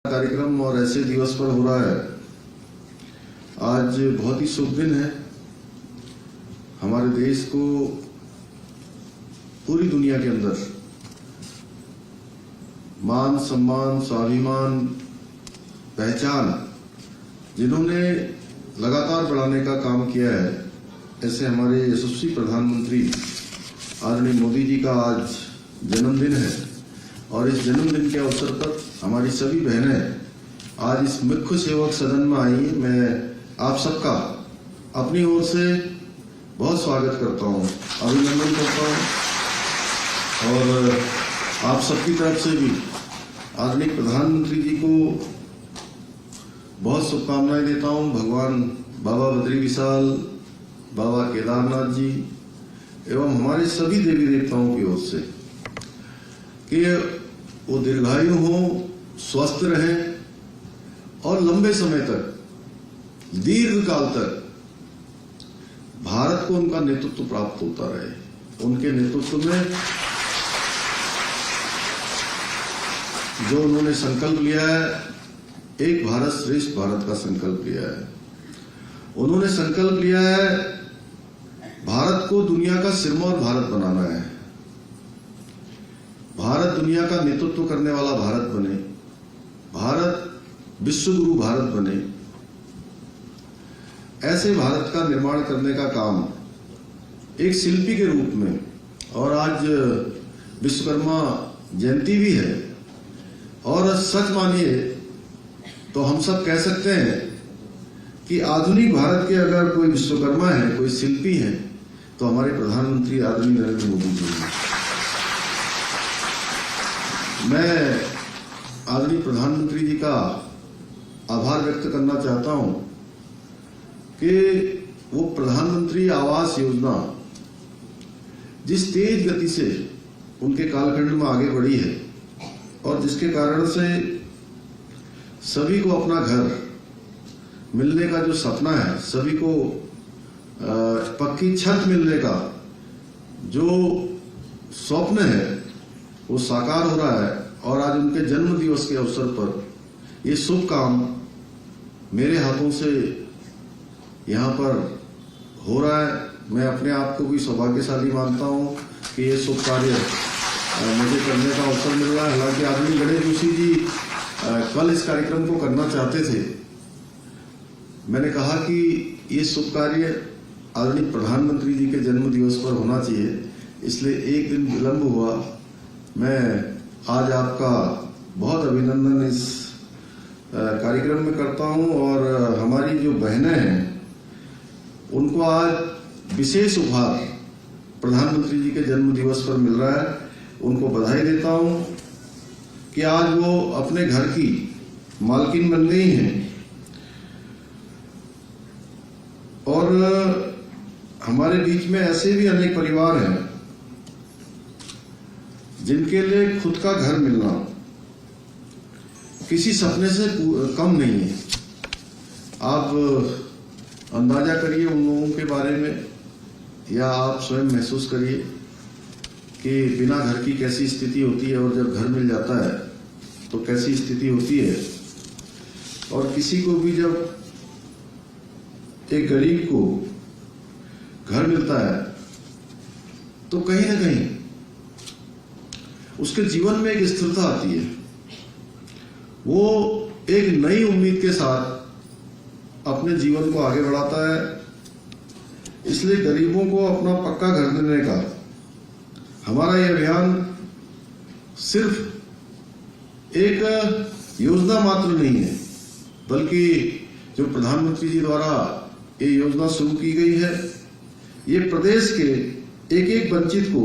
कार्यक्रम और ऐसे दिवस पर हो रहा है। आज बहुत ही शुभ दिन है। हमारे देश को पूरी दुनिया के अंदर मान सम्मान, स्वाभिमान, पहचान जिन्होंने लगातार बढ़ाने का काम किया है, ऐसे हमारे यशस्वी प्रधानमंत्री आदरणीय मोदी जी का आज जन्मदिन है और इस जन्मदिन के अवसर पर हमारी सभी बहनें आज इस मुख्य सेवक सदन में आई। मैं आप सबका अपनी ओर से बहुत स्वागत करता हूं, अभिनंदन करता हूं और आप सबकी तरफ से भी आदरणीय प्रधानमंत्री जी को बहुत शुभकामनाएं देता हूं। भगवान बाबा बद्री विशाल, बाबा केदारनाथ जी एवं हमारे सभी देवी देवताओं की ओर से कि वो दीर्घायु हो, स्वस्थ रहें और लंबे समय तक, दीर्घ काल तक भारत को उनका नेतृत्व प्राप्त होता रहे। उनके नेतृत्व में जो उन्होंने संकल्प लिया है, एक भारत श्रेष्ठ भारत का संकल्प लिया है। उन्होंने संकल्प लिया है भारत को दुनिया का सिरमौर भारत बनाना है। भारत दुनिया का नेतृत्व करने वाला भारत बने, भारत विश्व गुरु भारत बने। ऐसे भारत का निर्माण करने का काम एक शिल्पी के रूप में, और आज विश्वकर्मा जयंती भी है और सच मानिए तो हम सब कह सकते हैं कि आधुनिक भारत के अगर कोई विश्वकर्मा है, कोई शिल्पी है, तो हमारे प्रधानमंत्री आदरणीय नरेंद्र मोदी जी हैं। मैं आदरणीय प्रधानमंत्री जी का आभार व्यक्त करना चाहता हूं कि वो प्रधानमंत्री आवास योजना जिस तेज गति से उनके कालखंड में आगे बढ़ी है और जिसके कारण से सभी को अपना घर मिलने का जो सपना है, सभी को पक्की छत मिलने का जो स्वप्न है, वो साकार हो रहा है। और आज उनके जन्म दिवस के अवसर पर ये शुभ काम मेरे हाथों से यहाँ पर हो रहा है। मैं अपने आप को भी सौभाग्यशाली मानता हूँ कि ये शुभ कार्य मुझे करने का अवसर मिल रहा है। हालांकि आदरणीय गणेश जोशी जी कल इस कार्यक्रम को करना चाहते थे। मैंने कहा कि ये शुभ कार्य आदरणीय प्रधानमंत्री जी के जन्म दिवस पर होना चाहिए, इसलिए एक दिन विलंब हुआ। मैं आज आपका बहुत अभिनंदन इस कार्यक्रम में करता हूं और हमारी जो बहनें हैं उनको आज विशेष उपहार प्रधानमंत्री जी के जन्म दिवस पर मिल रहा है। उनको बधाई देता हूं कि आज वो अपने घर की मालकिन बन गई हैं और हमारे बीच में ऐसे भी अनेक परिवार हैं जिनके लिए खुद का घर मिलना किसी सपने से कम नहीं है। आप अंदाजा करिए उन लोगों के बारे में, या आप स्वयं महसूस करिए कि बिना घर की कैसी स्थिति होती है और जब घर मिल जाता है तो कैसी स्थिति होती है। और किसी को भी जब एक गरीब को घर मिलता है तो कहीं ना कहीं उसके जीवन में एक स्थिरता आती है। वो एक नई उम्मीद के साथ अपने जीवन को आगे बढ़ाता है। इसलिए गरीबों को अपना पक्का घर देने का हमारा ये अभियान सिर्फ एक योजना मात्र नहीं है, बल्कि जो प्रधानमंत्री जी द्वारा ये योजना शुरू की गई है, ये प्रदेश के एक एक वंचित को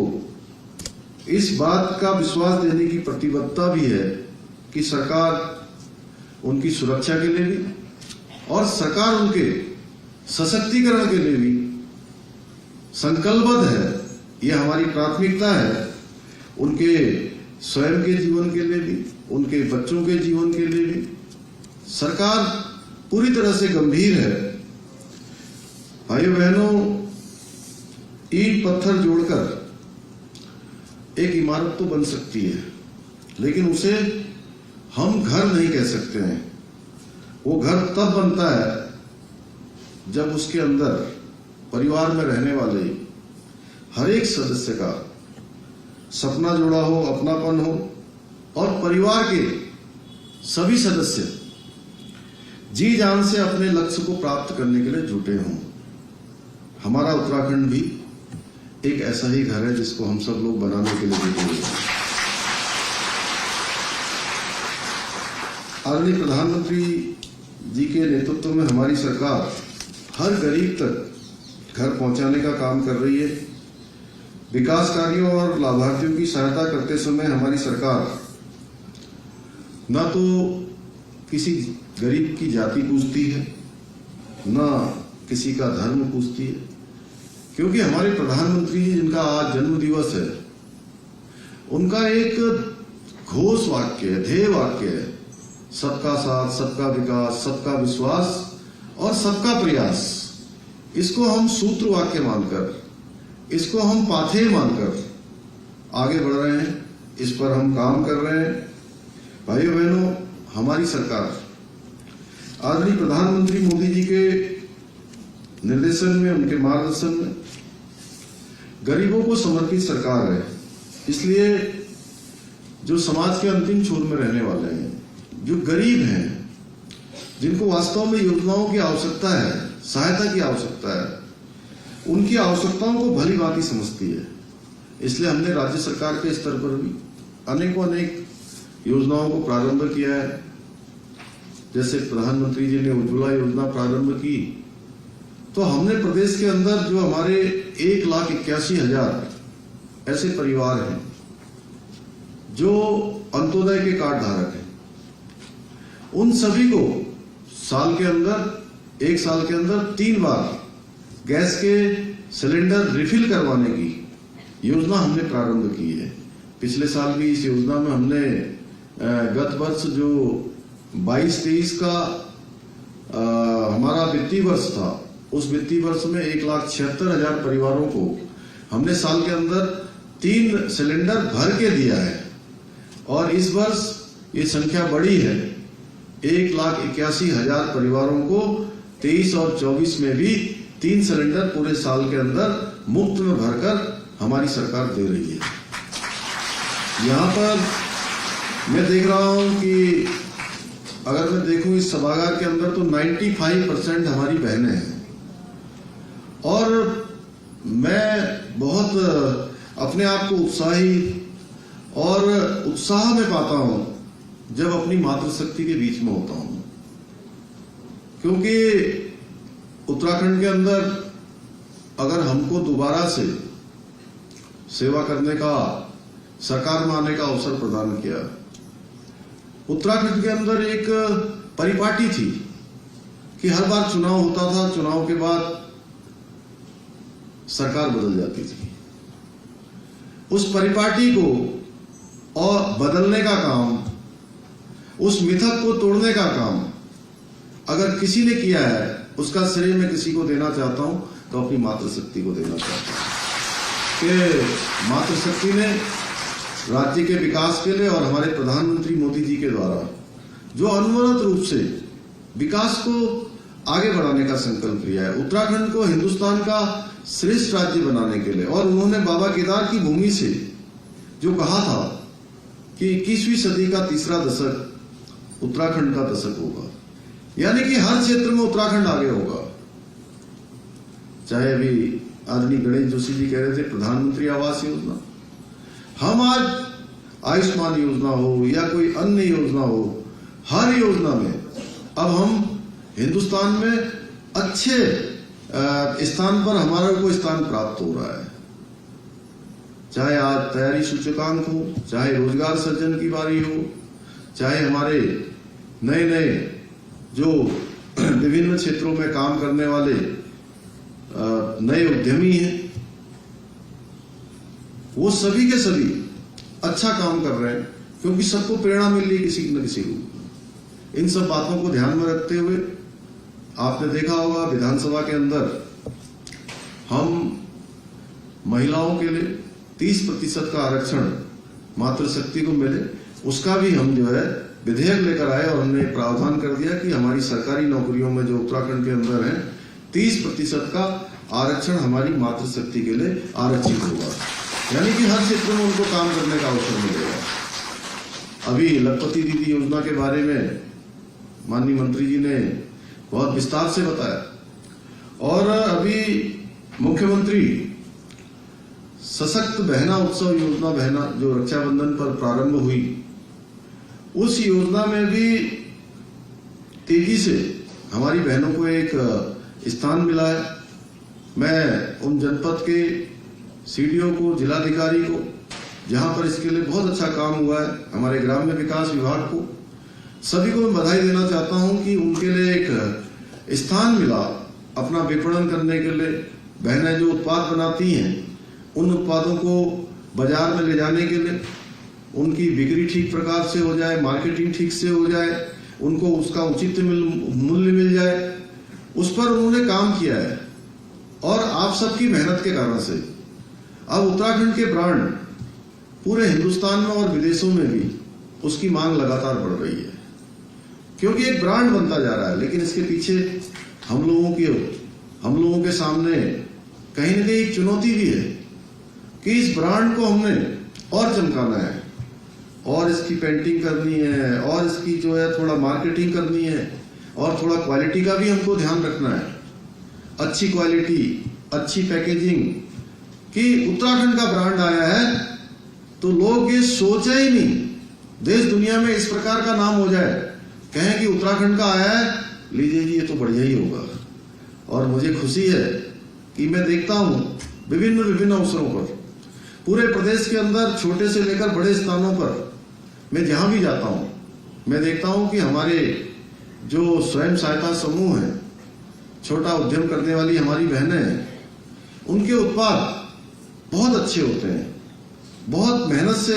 इस बात का विश्वास देने की प्रतिबद्धता भी है कि सरकार उनकी सुरक्षा के लिए भी और सरकार उनके सशक्तिकरण के लिए भी संकल्पबद्ध है। ये हमारी प्राथमिकता है। उनके स्वयं के जीवन के लिए भी, उनके बच्चों के जीवन के लिए भी सरकार पूरी तरह से गंभीर है। भाइयों बहनों, ईंट पत्थर जोड़कर एक इमारत तो बन सकती है, लेकिन उसे हम घर नहीं कह सकते हैं। वो घर तब बनता है जब उसके अंदर परिवार में रहने वाले हर एक सदस्य का सपना जुड़ा हो, अपनापन हो और परिवार के सभी सदस्य जी जान से अपने लक्ष्य को प्राप्त करने के लिए जुटे हों। हमारा उत्तराखंड भी एक ऐसा ही घर है जिसको हम सब लोग बनाने के लिए जुटे हुए हैं। आदरणीय प्रधानमंत्री जी के नेतृत्व में हमारी सरकार हर गरीब तक घर पहुंचाने का काम कर रही है। विकास कार्यों और लाभार्थियों की सहायता करते समय हमारी सरकार न तो किसी गरीब की जाति पूछती है, न किसी का धर्म पूछती है, क्योंकि हमारे प्रधानमंत्री जी जिनका आज जन्म दिवस है, उनका एक घोष वाक्य है, ध्येय वाक्य है, सबका साथ, सबका विकास, सबका विश्वास और सबका प्रयास। इसको हम सूत्र वाक्य मानकर, इसको हम पाथेय मानकर आगे बढ़ रहे हैं। इस पर हम काम कर रहे हैं। भाइयों बहनों, हमारी सरकार आदरणीय प्रधानमंत्री मोदी जी के निर्देशन में, उनके मार्गदर्शन में गरीबों को समर्पित सरकार है। इसलिए जो समाज के अंतिम छोर में रहने वाले हैं, जो गरीब हैं, जिनको वास्तव में योजनाओं की आवश्यकता है, सहायता की आवश्यकता है, उनकी आवश्यकताओं को भली भांति समझती है। इसलिए हमने राज्य सरकार के स्तर पर भी अनेक योजनाओं को प्रारंभ किया है। जैसे प्रधानमंत्री जी ने उज्ज्वला योजना प्रारंभ की, तो हमने प्रदेश के अंदर जो हमारे 1,81,000 ऐसे परिवार हैं जो अंत्योदय के कार्ड धारक हैं, उन सभी को एक साल के अंदर 3 बार गैस के सिलेंडर रिफिल करवाने की योजना हमने प्रारंभ की है। पिछले साल भी इस योजना में हमने गत वर्ष जो 22-23 का हमारा वित्तीय वर्ष था, उस वित्तीय वर्ष में 1,76,000 परिवारों को हमने साल के अंदर 3 सिलेंडर भर के दिया है। और इस वर्ष ये संख्या बढ़ी है, 1,81,000 परिवारों को 23 और 24 में भी 3 सिलेंडर पूरे साल के अंदर मुफ्त में भरकर हमारी सरकार दे रही है। यहाँ पर मैं देख रहा हूं कि अगर मैं देखूं इस सभागार के अंदर तो 95% हमारी बहनें हैं। और मैं बहुत अपने आप को उत्साही और उत्साह में पाता हूं जब अपनी मातृशक्ति के बीच में होता हूं, क्योंकि उत्तराखंड के अंदर अगर हमको दोबारा से सेवा करने का, सरकार में आने का अवसर प्रदान किया, उत्तराखंड के अंदर एक परिपाटी थी कि हर बार चुनाव होता था, चुनाव के बाद सरकार बदल जाती थी। उस परिपाटी को और बदलने का काम, उस मिथक को तोड़ने का काम अगर किसी ने किया है, उसका श्रेय मैं किसी को देना चाहता हूं तो अपनी मातृशक्ति को देना चाहता हूं कि मातृशक्ति ने राज्य के विकास के लिए और हमारे प्रधानमंत्री मोदी जी के द्वारा जो अनवरत रूप से विकास को आगे बढ़ाने का संकल्प लिया है, उत्तराखंड को हिंदुस्तान का श्रेष्ठ राज्य बनाने के लिए। और उन्होंने बाबा केदार की भूमि से जो कहा था कि 21वीं सदी का तीसरा दशक उत्तराखंड का दशक होगा, यानी कि हर क्षेत्र में उत्तराखंड आगे होगा। चाहे अभी आदरणीय गणेश जोशी जी कह रहे थे प्रधानमंत्री आवास योजना, हम आज आयुष्मान योजना हो या कोई अन्य योजना हो, हर योजना में अब हम हिंदुस्तान में अच्छे स्थान पर हमारा को स्थान प्राप्त हो रहा है। चाहे आज तैयारी सूचकांक हो, चाहे रोजगार सृजन की बारी हो, चाहे हमारे नए नए जो विभिन्न क्षेत्रों में काम करने वाले नए उद्यमी हैं, वो सभी के सभी अच्छा काम कर रहे हैं, क्योंकि सबको प्रेरणा मिल रही है किसी न किसी रूप। इन सब बातों को ध्यान में रखते हुए आपने देखा होगा विधानसभा के अंदर हम महिलाओं के लिए 30% का आरक्षण मातृशक्ति को मिले, उसका भी हम जो है विधेयक लेकर आए और हमने प्रावधान कर दिया कि हमारी सरकारी नौकरियों में जो उत्तराखंड के अंदर है 30% का आरक्षण हमारी मातृशक्ति के लिए आरक्षित होगा, यानी कि हर क्षेत्र में उनको काम करने का अवसर मिलेगा। अभी लखपति दीदी योजना के बारे में माननीय मंत्री जी ने बहुत विस्तार से बताया, और अभी मुख्यमंत्री सशक्त बहना उत्सव योजना, बहना जो रक्षाबंधन पर प्रारंभ हुई, उस योजना में भी तेजी से हमारी बहनों को एक स्थान मिला है। मैं उन जनपद के सीडीओ को, जिलाधिकारी को, जहां पर इसके लिए बहुत अच्छा काम हुआ है, हमारे ग्राम्य विकास विभाग को, सभी को मैं बधाई देना चाहता हूं कि उनके लिए एक स्थान मिला अपना विपणन करने के लिए। बहनें जो उत्पाद बनाती हैं, उन उत्पादों को बाजार में ले जाने के लिए उनकी बिक्री ठीक प्रकार से हो जाए, मार्केटिंग ठीक से हो जाए, उनको उसका उचित मूल्य मिल जाए, उस पर उन्होंने काम किया है। और आप सबकी मेहनत के कारण से अब उत्तराखंड के ब्रांड पूरे हिंदुस्तान में और विदेशों में भी उसकी मांग लगातार बढ़ रही है, क्योंकि एक ब्रांड बनता जा रहा है। लेकिन इसके पीछे हम लोगों के सामने कहीं न कहीं एक चुनौती भी है कि इस ब्रांड को हमने और चमकाना है, और इसकी पेंटिंग करनी है, और इसकी जो है थोड़ा मार्केटिंग करनी है, और थोड़ा क्वालिटी का भी हमको ध्यान रखना है। अच्छी क्वालिटी, अच्छी पैकेजिंग, कि उत्तराखंड का ब्रांड आया है तो लोग ये सोचे ही नहीं, देश दुनिया में इस प्रकार का नाम हो जाए, कहें कि उत्तराखंड का आया है, लीजिए जी ये तो बढ़िया ही होगा। और मुझे खुशी है कि मैं देखता हूं विभिन्न अवसरों पर पूरे प्रदेश के अंदर छोटे से लेकर बड़े स्थानों पर मैं जहां भी जाता हूं, मैं देखता हूं कि हमारे जो स्वयं सहायता समूह हैं, छोटा उद्यम करने वाली हमारी बहनें हैं, उनके उत्पाद बहुत अच्छे होते हैं। बहुत मेहनत से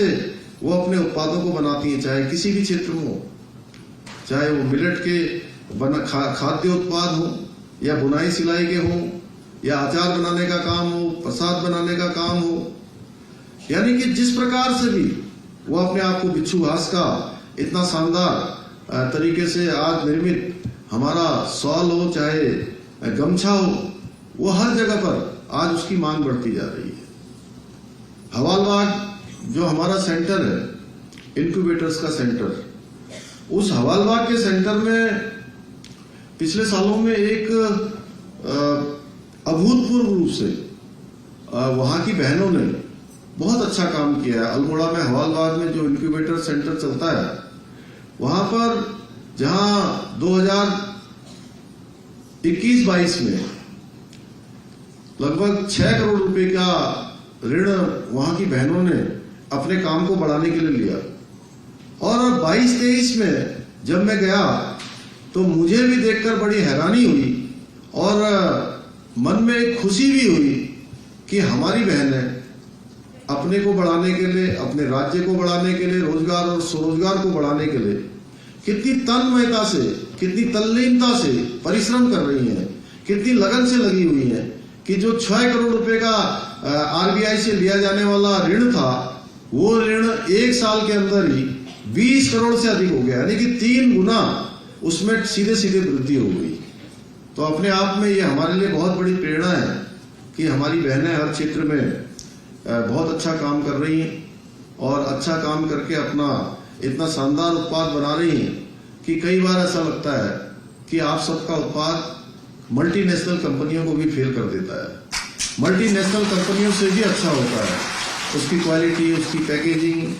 वो अपने उत्पादों को बनाती हैं, चाहे किसी भी क्षेत्र में हो, चाहे वो मिलेट के खाद्य उत्पाद हो, या बुनाई सिलाई के हो, या अचार बनाने का काम हो, प्रसाद बनाने का काम हो, यानी कि जिस प्रकार से भी वो अपने आप को बिच्छू घास का इतना शानदार तरीके से आज निर्मित हमारा शॉल हो, चाहे गमछा हो, वो हर जगह पर आज उसकी मांग बढ़ती जा रही है। हवालबाग जो हमारा सेंटर है, इनक्यूबेटर्स का सेंटर, उस हवालबाग के सेंटर में पिछले सालों में एक अभूतपूर्व रूप से वहां की बहनों ने बहुत अच्छा काम किया है। अल्मोड़ा में हवालबाग में जो इनक्यूबेटर सेंटर चलता है, वहां पर जहां 2021-22 में लगभग 6 करोड़ रुपए का ऋण वहां की बहनों ने अपने काम को बढ़ाने के लिए लिया, और 22-23 में जब मैं गया तो मुझे भी देखकर बड़ी हैरानी हुई और मन में एक खुशी भी हुई कि हमारी बहनें अपने को बढ़ाने के लिए, अपने राज्य को बढ़ाने के लिए, रोजगार और स्वरोजगार को बढ़ाने के लिए कितनी तन्मयता से, कितनी तल्लीनता से परिश्रम कर रही हैं, कितनी लगन से लगी हुई हैं कि जो 6 करोड़ रुपए का आरबीआई से लिया जाने वाला ऋण था, वो ऋण 1 साल के अंदर ही 20 करोड़ से अधिक हो गया, यानी कि 3 गुना उसमें सीधे सीधे वृद्धि हो गई। तो अपने आप में ये हमारे लिए बहुत बड़ी प्रेरणा है कि हमारी बहनें हर क्षेत्र में बहुत अच्छा काम कर रही हैं, और अच्छा काम करके अपना इतना शानदार उत्पाद बना रही हैं कि कई बार ऐसा लगता है कि आप सबका उत्पाद मल्टीनेशनल कंपनियों को भी फेल कर देता है। मल्टीनेशनल कंपनियों से भी अच्छा होता है, उसकी क्वालिटी, उसकी पैकेजिंग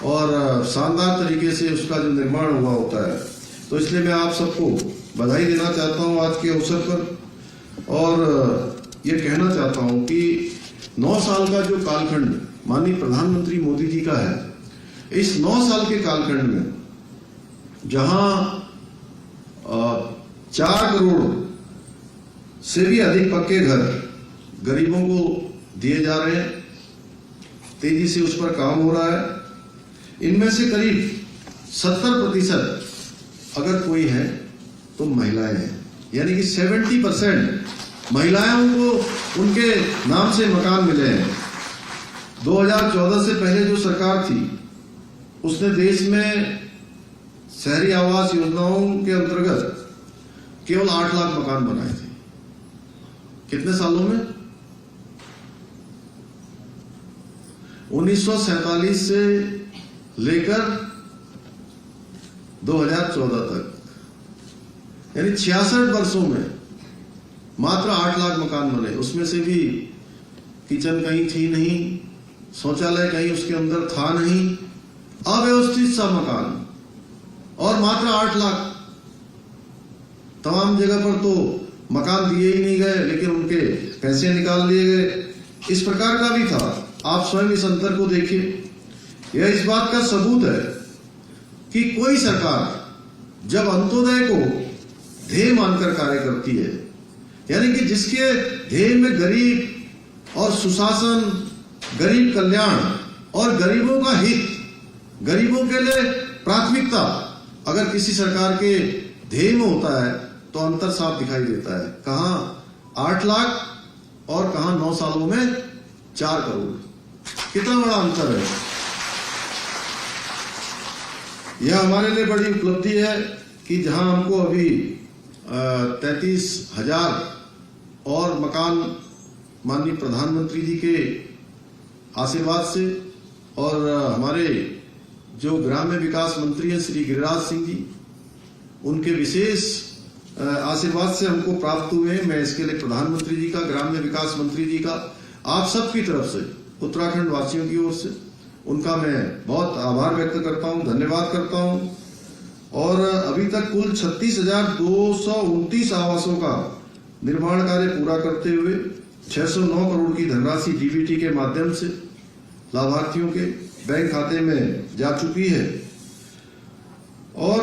और शानदार तरीके से उसका जो निर्माण हुआ होता है। तो इसलिए मैं आप सबको बधाई देना चाहता हूं आज के अवसर पर, और ये कहना चाहता हूं कि 9 साल का जो कालखंड माननीय प्रधानमंत्री मोदी जी का है, इस 9 साल के कालखंड में जहां 4 करोड़ से भी अधिक पक्के घर गरीबों को दिए जा रहे हैं, तेजी से उस पर काम हो रहा है। इनमें से करीब 70% अगर कोई है तो महिलाएं हैं, यानी कि 70% महिलाओं को उनके नाम से मकान मिले हैं। 2014 से पहले जो सरकार थी उसने देश में शहरी आवास योजनाओं के अंतर्गत केवल 8 लाख मकान बनाए थे। कितने सालों में? 1947 से लेकर 2014 तक, यानी 66 वर्षों में मात्र 8 लाख मकान बने। उसमें से भी किचन कहीं थी नहीं, शौचालय कहीं उसके अंदर था नहीं, अव्यवस्थित सा मकान, और मात्र 8 लाख। तमाम जगह पर तो मकान दिए ही नहीं गए, लेकिन उनके पैसे निकाल लिए गए। इस प्रकार का भी था। आप स्वयं इस अंतर को देखिए। यह इस बात का सबूत है कि कोई सरकार जब अंत्योदय को ध्येय मानकर कार्य करती है, यानी कि जिसके ध्येय में गरीब और सुशासन, गरीब कल्याण और गरीबों का हित, गरीबों के लिए प्राथमिकता अगर किसी सरकार के ध्येय में होता है तो अंतर साफ दिखाई देता है। कहां 8 लाख और कहां 9 सालों में 4 करोड़। कितना बड़ा अंतर है। यह हमारे लिए बड़ी उपलब्धि है कि जहां हमको अभी 33,000 और मकान माननीय प्रधानमंत्री जी के आशीर्वाद से और हमारे जो ग्राम्य विकास मंत्री हैं श्री गिरिराज सिंह जी, उनके विशेष आशीर्वाद से हमको प्राप्त हुए हैं। मैं इसके लिए प्रधानमंत्री जी का, ग्राम्य विकास मंत्री जी का, आप सबकी तरफ से, उत्तराखंड वासियों की ओर से उनका मैं बहुत आभार व्यक्त करता हूं, धन्यवाद करता हूं। और अभी तक कुल 36,229 आवासों का निर्माण कार्य पूरा करते हुए 609 करोड़ की धनराशि डीबीटी के माध्यम से लाभार्थियों के बैंक खाते में जा चुकी है। और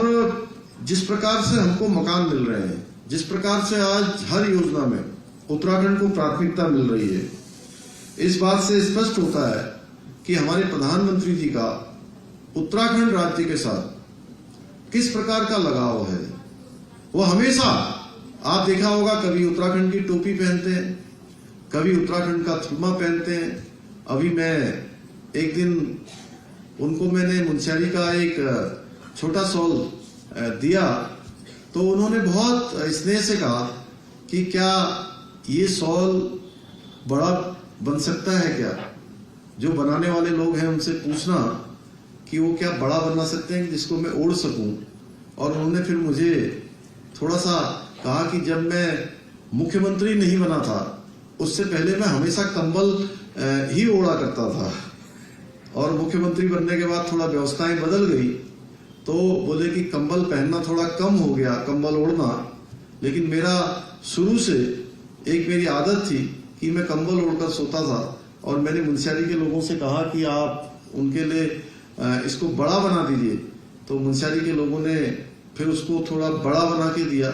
जिस प्रकार से हमको मकान मिल रहे हैं, जिस प्रकार से आज हर योजना में उत्तराखंड को प्राथमिकता मिल रही है, इस बात से स्पष्ट होता है कि हमारे प्रधानमंत्री जी का उत्तराखंड राज्य के साथ किस प्रकार का लगाव है। वो हमेशा, आप देखा होगा, कभी उत्तराखंड की टोपी पहनते हैं, कभी उत्तराखंड का थुरमा पहनते हैं। अभी मैं एक दिन उनको मैंने मुंशियारी का एक छोटा शॉल दिया, तो उन्होंने बहुत स्नेह से कहा कि क्या ये शॉल बड़ा बन सकता है क्या? जो बनाने वाले लोग हैं उनसे पूछना कि वो क्या बड़ा बना सकते हैं जिसको मैं ओढ़ सकूं। और उन्होंने फिर मुझे थोड़ा सा कहा कि जब मैं मुख्यमंत्री नहीं बना था उससे पहले मैं हमेशा कंबल ही ओढ़ा करता था, और मुख्यमंत्री बनने के बाद थोड़ा व्यवस्थाएं बदल गई, तो बोले कि कंबल पहनना थोड़ा कम हो गया, कंबल ओढ़ना। लेकिन मेरा शुरू से एक मेरी आदत थी कि मैं कंबल ओढ़कर सोता था। और मैंने मुंशियारी के लोगों से कहा कि आप उनके लिए इसको बड़ा बना दीजिए, तो मुंशियारी के लोगों ने फिर उसको थोड़ा बड़ा बना के दिया।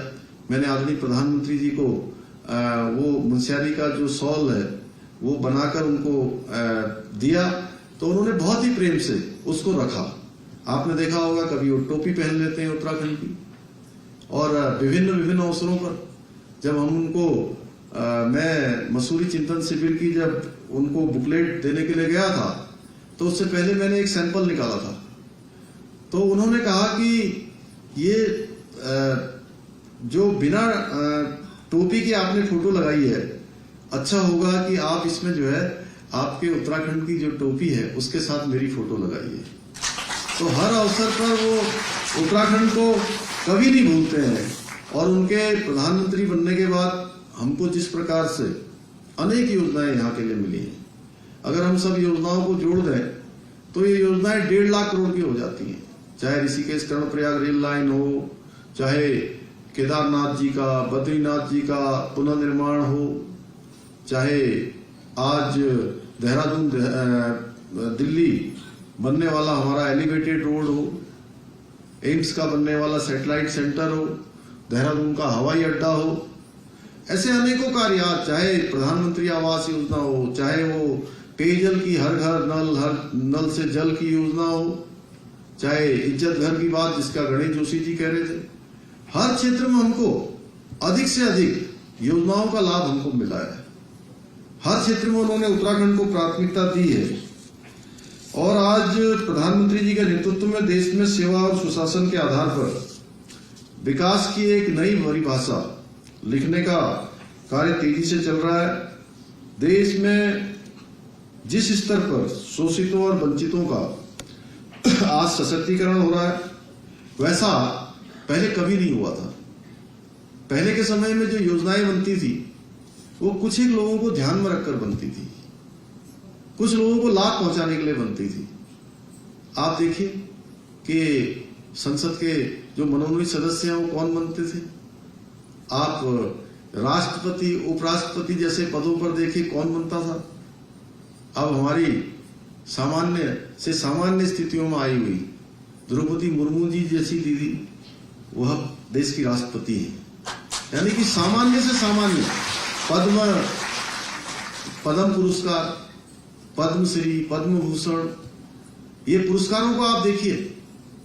मैंने आदरणीय प्रधानमंत्री जी को वो मुंशियारी का जो शॉल है वो बनाकर उनको दिया, तो उन्होंने बहुत ही प्रेम से उसको रखा। आपने देखा होगा कभी वो टोपी पहन लेते हैं उत्तराखंड की। और विभिन्न अवसरों पर जब हम उनको मैं मसूरी चिंतन शिविर की जब उनको बुकलेट देने के लिए गया था, तो उससे पहले मैंने एक सैंपल निकाला था। तो उन्होंने कहा कि ये जो बिना टोपी की आपने फोटो लगाई है, अच्छा होगा कि आप इसमें जो है आपके उत्तराखंड की जो टोपी है उसके साथ मेरी फोटो लगाइए। तो हर अवसर पर वो उत्तराखंड को कभी नहीं भूलते हैं। और उनके प्रधानमंत्री बनने के बाद हमको जिस प्रकार से अनेक योजनाएं यहाँ के लिए मिली हैं, अगर हम सब योजनाओं को जोड़ दें तो ये योजनाएं 1.5 लाख करोड़ की हो जाती हैं। चाहे ऋषिकेश कर्णप्रयाग रेल लाइन हो, चाहे केदारनाथ जी का, बद्रीनाथ जी का पुनर्निर्माण हो, चाहे आज देहरादून दिल्ली बनने वाला हमारा एलिवेटेड रोड हो, एम्स का बनने वाला सैटेलाइट सेंटर हो, देहरादून का हवाई अड्डा हो, ऐसे अनेकों कार्य, चाहे प्रधानमंत्री आवास योजना हो, चाहे वो पेयजल की हर घर नल से जल की योजना हो, चाहे इज्जत घर की बात जिसका गणेश जोशी जी कह रहे थे, हर क्षेत्र में हमको अधिक से अधिक योजनाओं का लाभ हमको मिला है। हर क्षेत्र में उन्होंने उत्तराखंड को प्राथमिकता दी है। और आज प्रधानमंत्री जी के नेतृत्व में देश में सेवा और सुशासन के आधार पर विकास की एक नई परिभाषा लिखने का कार्य तेजी से चल रहा है। देश में जिस स्तर पर शोषितों और वंचितों का आज सशक्तिकरण हो रहा है, वैसा पहले कभी नहीं हुआ था। पहले के समय में जो योजनाएं बनती थी वो कुछ ही लोगों को ध्यान में रखकर बनती थी, कुछ लोगों को लाभ पहुंचाने के लिए बनती थी। आप देखिए कि संसद के जो मनोनीत सदस्य हैं वो कौन बनते थे। आप राष्ट्रपति, उपराष्ट्रपति जैसे पदों पर देखिए कौन बनता था। अब हमारी सामान्य से सामान्य स्थितियों में आई हुई द्रौपदी मुर्मू जी जैसी दीदी वह देश की राष्ट्रपति है। यानी कि सामान्य से सामान्य पद्म पुरस्कार, पद्मश्री, पद्म भूषण, ये पुरस्कारों को आप देखिए।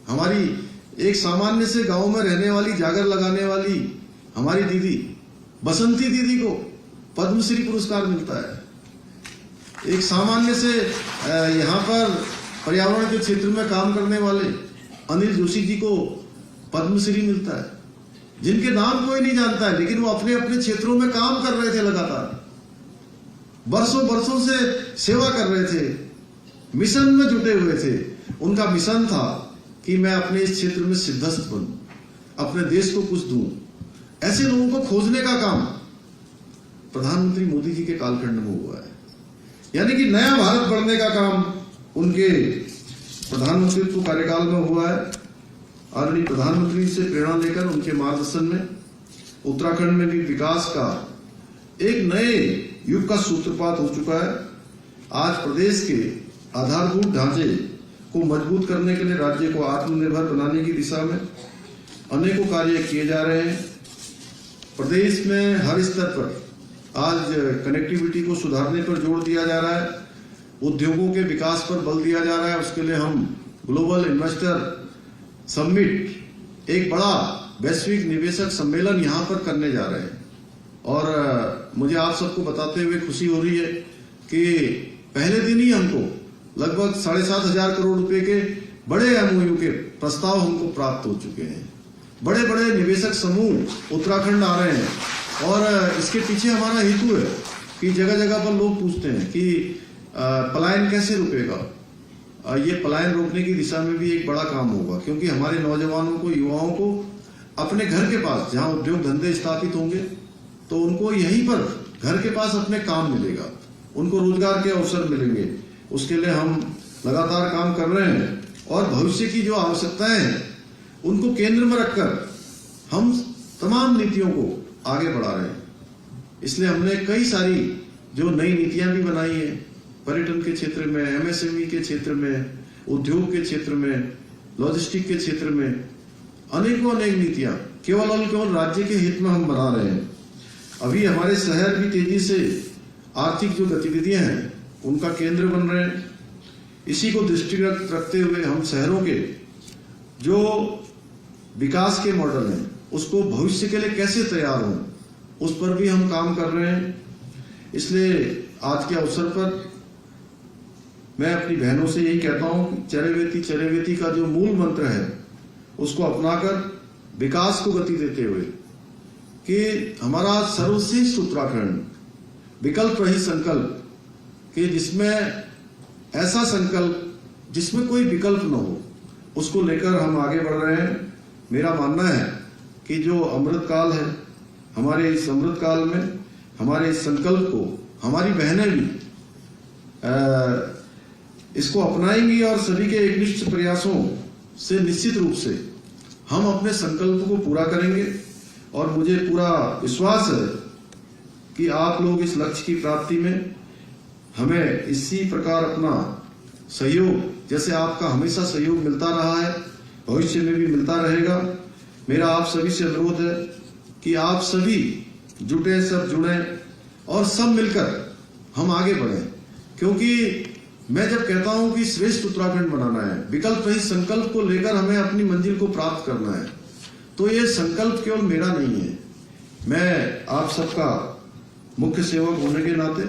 हमारी एक सामान्य से गांव में रहने वाली, जागर लगाने वाली हमारी दीदी बसंती दीदी को पद्मश्री पुरस्कार मिलता है। एक सामान्य से यहाँ पर पर्यावरण के क्षेत्र में काम करने वाले अनिल जोशी जी को पद्मश्री मिलता है, जिनके नाम कोई नहीं जानता है, लेकिन वो अपने अपने क्षेत्रों में काम कर रहे थे, लगातार बरसों बरसों से सेवा कर रहे थे, मिशन में जुटे हुए थे। उनका मिशन था कि मैं अपने इस क्षेत्र में सिद्धस्त बनूं, अपने देश को कुछ दूं। ऐसे लोगों को खोजने का काम प्रधानमंत्री मोदी जी के कालखंड में हुआ है। यानी कि नया भारत बढ़ने का काम उनके प्रधानमंत्रित्व कार्यकाल में हुआ है। आदरणीय प्रधानमंत्री से प्रेरणा लेकर उनके मार्गदर्शन में उत्तराखंड में भी विकास का एक नए युग का सूत्रपात हो चुका है। आज प्रदेश के आधारभूत ढांचे को मजबूत करने के लिए राज्य को आत्मनिर्भर बनाने की दिशा में अनेकों कार्य किए जा रहे हैं। प्रदेश में हर स्तर पर आज कनेक्टिविटी को सुधारने पर जोर दिया जा रहा है, उद्योगों के विकास पर बल दिया जा रहा है। उसके लिए हम ग्लोबल इन्वेस्टर समिट, एक बड़ा वैश्विक निवेशक सम्मेलन यहाँ पर करने जा रहे हैं। और मुझे आप सबको बताते हुए खुशी हो रही है कि पहले दिन ही हमको लगभग 7,500 करोड़ रुपए के बड़े MOU के प्रस्ताव हमको प्राप्त हो चुके हैं। बड़े बड़े निवेशक समूह उत्तराखंड आ रहे हैं और इसके पीछे हमारा हेतु है कि जगह जगह पर लोग पूछते हैं कि पलायन कैसे रुकेगा। ये पलायन रोकने की दिशा में भी एक बड़ा काम होगा, क्योंकि हमारे नौजवानों को, युवाओं को अपने घर के पास जहां उद्योग धंधे स्थापित होंगे तो उनको यहीं पर घर के पास अपने काम मिलेगा, उनको रोजगार के अवसर मिलेंगे। उसके लिए हम लगातार काम कर रहे हैं और भविष्य की जो आवश्यकताएं हैं उनको केंद्र में रखकर हम तमाम नीतियों को आगे बढ़ा रहे हैं। इसलिए हमने कई सारी जो नई नीतियां भी बनाई हैं, पर्यटन के क्षेत्र में, MSME के क्षेत्र में, उद्योग के क्षेत्र में, लॉजिस्टिक के क्षेत्र में अनेकों अनेक नीतियां केवल और केवल राज्य के हित में हम बना रहे हैं। अभी हमारे शहर भी तेजी से आर्थिक जो गतिविधियां हैं उनका केंद्र बन रहे हैं। इसी को दृष्टिगत रखते हुए हम शहरों के जो विकास के मॉडल हैं उसको भविष्य के लिए कैसे तैयार हों, उस पर भी हम काम कर रहे हैं। इसलिए आज के अवसर पर मैं अपनी बहनों से यही कहता हूं कि चरैवेति चरैवेति का जो मूल मंत्र है उसको अपनाकर विकास को गति देते हुए कि हमारा सर्वश्रेष्ठ उत्तराखंड, विकल्प रहित संकल्प, कि जिसमें ऐसा संकल्प जिसमें कोई विकल्प न हो, उसको लेकर हम आगे बढ़ रहे हैं। मेरा मानना है कि जो अमृत काल है, हमारे इस अमृत काल में हमारे इस संकल्प को हमारी बहनें भी इसको अपनाएंगी और सभी के एकनिष्ठ प्रयासों से निश्चित रूप से हम अपने संकल्प को पूरा करेंगे। और मुझे पूरा विश्वास है कि आप लोग इस लक्ष्य की प्राप्ति में हमें इसी प्रकार अपना सहयोग, जैसे आपका हमेशा सहयोग मिलता रहा है, भविष्य में भी मिलता रहेगा। मेरा आप सभी से अनुरोध है कि आप सभी जुटे, सब जुड़े और सब मिलकर हम आगे बढ़ें। क्योंकि मैं जब कहता हूं कि श्रेष्ठ उत्तराखंड बनाना है, विकल्प रहित संकल्प को लेकर हमें अपनी मंजिल को प्राप्त करना है, तो ये संकल्प केवल मेरा नहीं है। मैं आप सबका मुख्य सेवक होने के नाते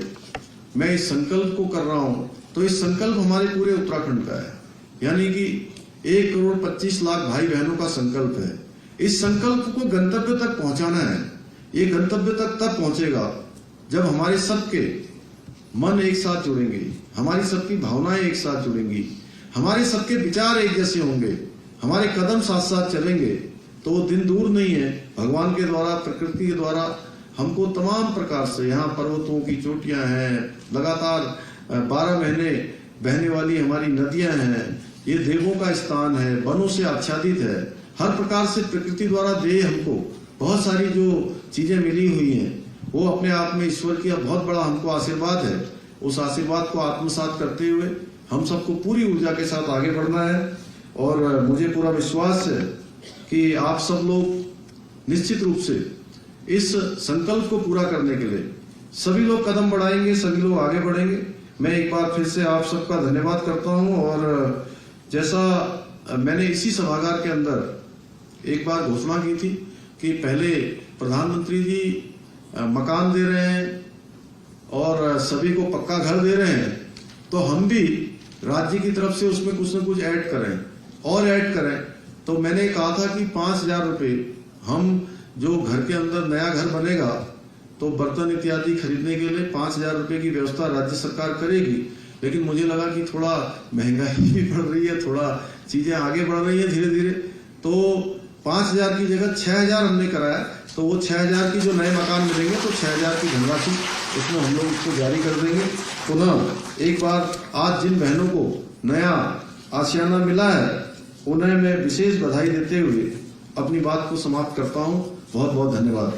मैं इस संकल्प को कर रहा हूं, तो इस संकल्प हमारे पूरे उत्तराखंड का है, यानी कि 1,25,00,000 भाई बहनों का संकल्प है। इस संकल्प को गंतव्य तक पहुंचाना है। ये गंतव्य तक तब पहुंचेगा जब हमारे सबके मन एक साथ जुड़ेंगे, हमारी सबकी भावनाएं एक साथ जुड़ेंगी, हमारे सबके विचार एक जैसे होंगे, हमारे कदम साथ साथ चलेंगे, तो वो दिन दूर नहीं है। भगवान के द्वारा, प्रकृति के द्वारा हमको तमाम प्रकार से, यहाँ पर्वतों की चोटियां हैं, लगातार 12 महीने बहने वाली हमारी नदियां हैं, ये देवों का स्थान है, वनों से आच्छादित है। हर प्रकार से प्रकृति द्वारा दे हमको बहुत सारी जो चीजें मिली हुई हैं, वो अपने आप में ईश्वर की बहुत बड़ा हमको आशीर्वाद है। उस आशीर्वाद को आत्मसात करते हुए हम सबको पूरी ऊर्जा के साथ आगे बढ़ना है। और मुझे पूरा विश्वास है कि आप सब लोग निश्चित रूप से इस संकल्प को पूरा करने के लिए सभी लोग कदम बढ़ाएंगे, सभी लोग आगे बढ़ेंगे। मैं एक बार फिर से आप सबका धन्यवाद करता हूं। और जैसा मैंने इसी सभागार के अंदर एक बार घोषणा की थी कि पहले प्रधानमंत्री जी मकान दे रहे हैं और सभी को पक्का घर दे रहे हैं, तो हम भी राज्य की तरफ से उसमें कुछ न कुछ ऐड करें। तो मैंने कहा था कि 5,000 रुपये हम जो घर के अंदर नया घर बनेगा तो बर्तन इत्यादि खरीदने के लिए 5,000 रुपये की व्यवस्था राज्य सरकार करेगी। लेकिन मुझे लगा कि थोड़ा महंगाई भी बढ़ रही है, थोड़ा चीजें आगे बढ़ रही है धीरे धीरे, तो 5,000 की जगह 6,000 हमने कराया। तो वो 6,000 की जो नए मकान मिलेंगे तो 6,000 की धनराशि उसमें हम लोग उसको जारी कर देंगे। पुनः एक बार आज जिन बहनों को नया आशियाना मिला है उन्हें मैं विशेष बधाई देते हुए अपनी बात को समाप्त करता हूं। बहुत बहुत धन्यवाद।